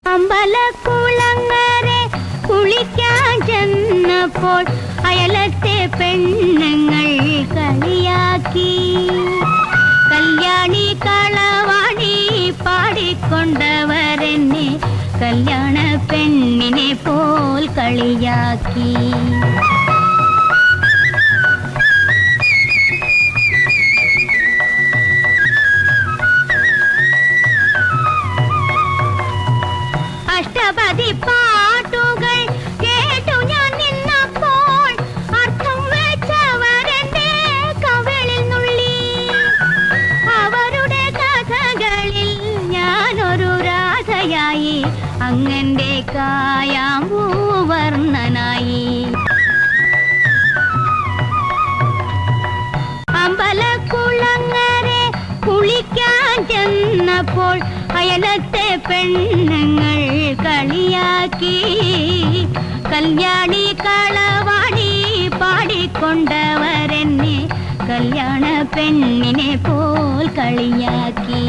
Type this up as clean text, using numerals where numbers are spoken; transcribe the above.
അമ്പലക്കുളങ്ങരെ കുളിക്കാൻ ചെന്നപ്പോൾ അയലത്തെ പെണ്ണുങ്ങൾ കളിയാക്കി. കല്യാണി കളവാണി പാടിക്കൊണ്ടവരെന്നെ കല്യാണ പെണ്ണിനെ പോൽ കളിയാക്കി. അഷ്ടപതി പാട്ടുകൾ കേട്ടു ഞാൻ നിന്നപ്പോൾ അർത്ഥം വെച്ചവരെന്റെ കവിളിൽ നുള്ളി. അവരുടെ കഥകളിൽ ഞാനൊരു രാധയായി, അങ്ങന്റെ കായാമ്പൂവർണ്ണനായി. അമ്പലക്കുളങ്ങരെ കുളിക്കാൻ ചെന്നപ്പോൾ അയലത്തെ പെണ്ണുങ്ങൾ കളിയാക്കി. കല്യാണി കളവാണി പാടിക്കൊണ്ടവരെന്നെ കല്യാണ പെണ്ണിനെ പോൽ കളിയാക്കി.